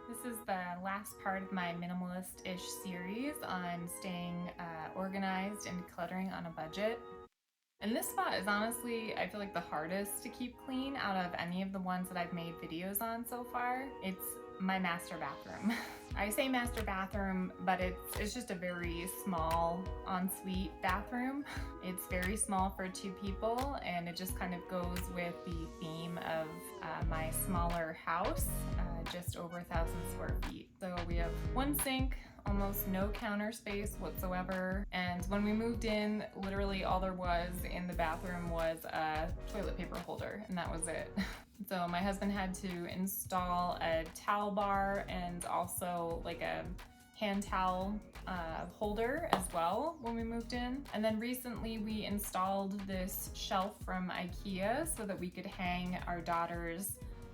This is the last part of my minimalist-ish series on staying organized and decluttering on a budget. And this spot is honestly, I feel like the hardest to keep clean out of any of the ones that I've made videos on so far. It's my master bathroom. I say master bathroom, but it's just a very small ensuite bathroom. It's very small for two people, and it just kind of goes with the theme of my smaller house, just over 1,000 square feet. So we have one sink, almost no counter space whatsoever. And when we moved in, literally all there was in the bathroom was a toilet paper holder, and that was it. So my husband had to install a towel bar and also like a hand towel holder as well when we moved in. And then recently we installed this shelf from IKEA so that we could hang our daughter's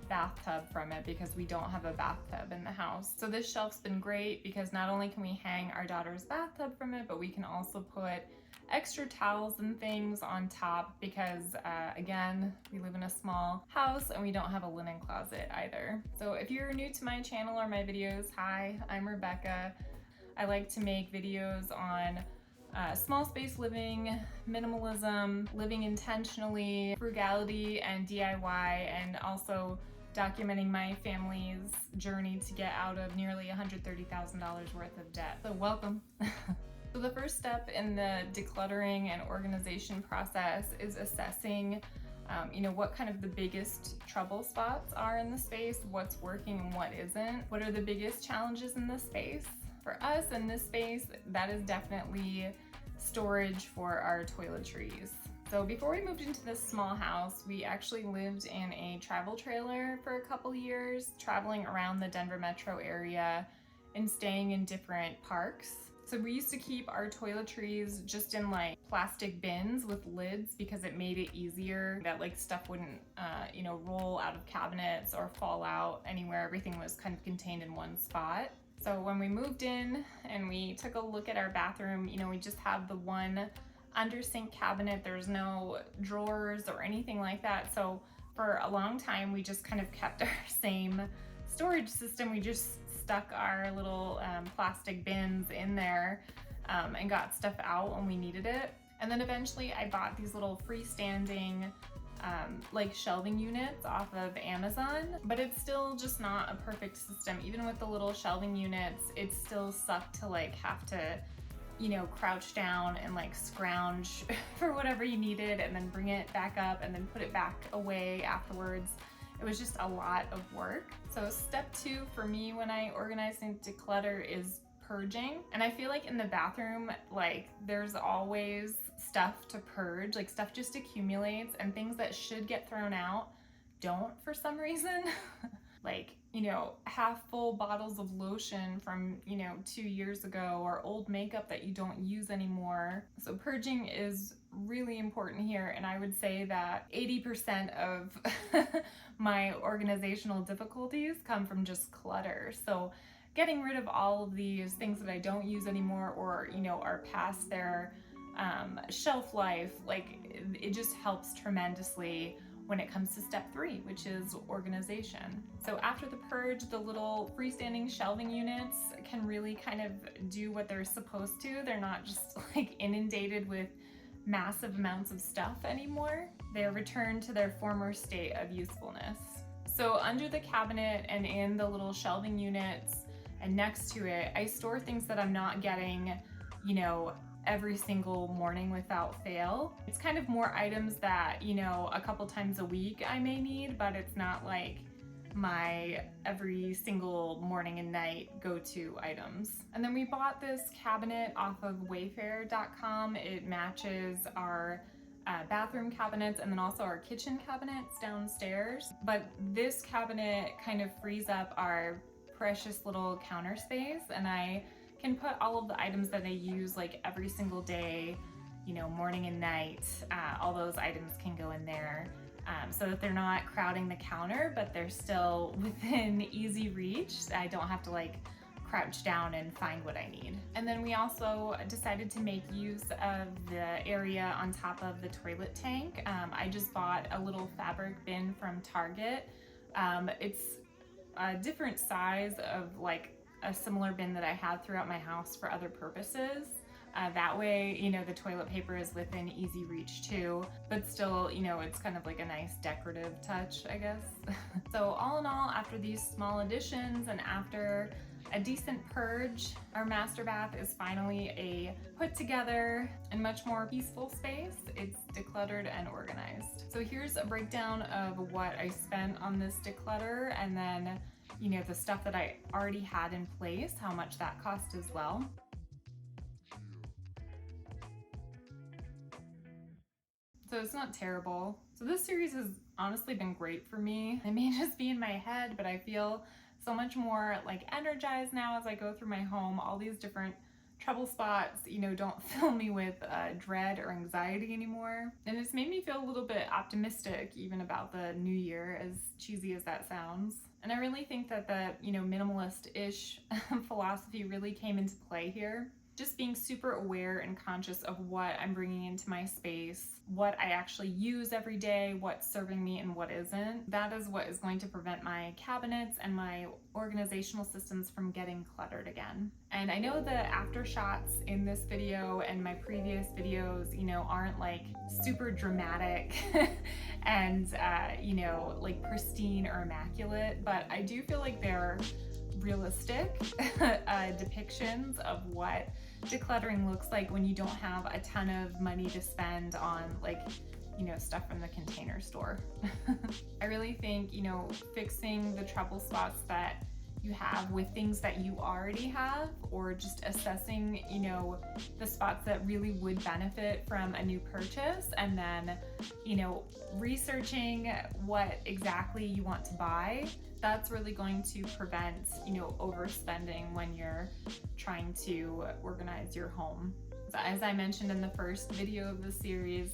bathtub from it because we don't have a bathtub in the house. So this shelf's been great because not only can we hang our daughter's bathtub from it, but we can also put extra towels and things on top because again, we live in a small house and we don't have a linen closet either. So if you're new to my channel or my videos, hi, I'm Rebecca. I like to make videos on small space living, minimalism, living intentionally, frugality, and DIY, and also documenting my family's journey to get out of nearly $130,000 worth of debt. So welcome. So the first step in the decluttering and organization process is assessing what kind of the biggest trouble spots are in the space, what's working and what isn't, what are the biggest challenges in this space. For us in this space, that is definitely storage for our toiletries. So before we moved into this small house, we actually lived in a travel trailer for a couple years, traveling around the Denver metro area and staying in different parks. So we used to keep our toiletries just in like plastic bins with lids because it made it easier that like stuff wouldn't, roll out of cabinets or fall out anywhere. Everything was kind of contained in one spot. So when we moved in and we took a look at our bathroom, we just have the one under sink cabinet. There's no drawers or anything like that. So for a long time, we just kind of kept our same storage system. We just stuck our little plastic bins in there and got stuff out when we needed it. And then eventually I bought these little freestanding like shelving units off of Amazon, but it's still just not a perfect system. Even with the little shelving units, it still sucked to like have to crouch down and like scrounge for whatever you needed and then bring it back up and then put it back away afterwards. It was just a lot of work. So step 2 for me when I organize and declutter is purging. And I feel like in the bathroom, like there's always stuff to purge, like stuff just accumulates and things that should get thrown out don't for some reason. Like, half full bottles of lotion from, 2 years ago, or old makeup that you don't use anymore. So purging is really important here. And I would say that 80% of my organizational difficulties come from just clutter. So getting rid of all of these things that I don't use anymore or, are past their shelf life, like it just helps tremendously when it comes to step 3, which is organization. So after the purge, the little freestanding shelving units can really kind of do what they're supposed to. They're not just like inundated with massive amounts of stuff anymore. They're returned to their former state of usefulness. So under the cabinet and in the little shelving units and next to it, I store things that I'm not getting, every single morning without fail. It's kind of more items that, a couple times a week I may need, but it's not like my every single morning and night go-to items. And then we bought this cabinet off of wayfair.com. It matches our bathroom cabinets and then also our kitchen cabinets downstairs. But this cabinet kind of frees up our precious little counter space, and I can put all of the items that I use like every single day, morning and night. All those items can go in there so that they're not crowding the counter, but they're still within easy reach. I don't have to like crouch down and find what I need. And then we also decided to make use of the area on top of the toilet tank. I just bought a little fabric bin from Target. It's a different size of like a similar bin that I have throughout my house for other purposes. That way, you know, the toilet paper is within easy reach too, but still, you know, it's kind of like a nice decorative touch, I guess. So all in all, after these small additions and after a decent purge, our master bath is finally a put together and much more peaceful space. It's decluttered and organized. So here's a breakdown of what I spent on this declutter, and then, you know, the stuff that I already had in place, how much that cost as well. So it's not terrible. So this series has honestly been great for me. It may just be in my head, but I feel so much more like energized now as I go through my home. All these different trouble spots, you know, don't fill me with dread or anxiety anymore. And it's made me feel a little bit optimistic even about the new year, as cheesy as that sounds. And I really think that the, you know, minimalist-ish philosophy really came into play here. Just being super aware and conscious of what I'm bringing into my space, what I actually use every day, what's serving me and what isn't. That is what is going to prevent my cabinets and my organizational systems from getting cluttered again. And I know the after shots in this video and my previous videos, you know, aren't like super dramatic and, you know, like pristine or immaculate, but I do feel like they're realistic depictions of what decluttering looks like when you don't have a ton of money to spend on, like, you know, stuff from the container store. I really think, you know, fixing the trouble spots that you have with things that you already have, or just assessing, you know, the spots that really would benefit from a new purchase, and then, you know, researching what exactly you want to buy. That's really going to prevent, you know, overspending when you're trying to organize your home. So as I mentioned in the first video of the series,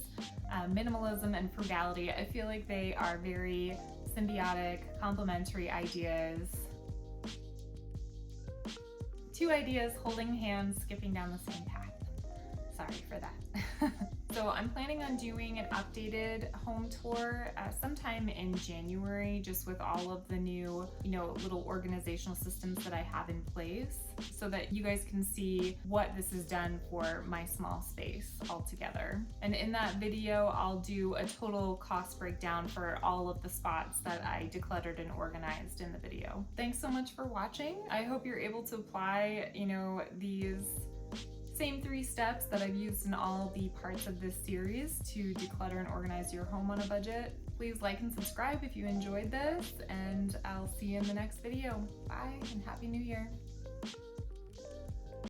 minimalism and frugality, I feel like they are very symbiotic, complementary ideas. Two ideas holding hands, skipping down the same path. Sorry for that. So I'm planning on doing an updated home tour sometime in January, just with all of the new, you know, little organizational systems that I have in place, so that you guys can see what this has done for my small space altogether. And in that video, I'll do a total cost breakdown for all of the spots that I decluttered and organized in the video. Thanks so much for watching. I hope you're able to apply, you know, these same 3 steps that I've used in all the parts of this series to declutter and organize your home on a budget. Please like and subscribe if you enjoyed this, and I'll see you in the next video. Bye and Happy New Year.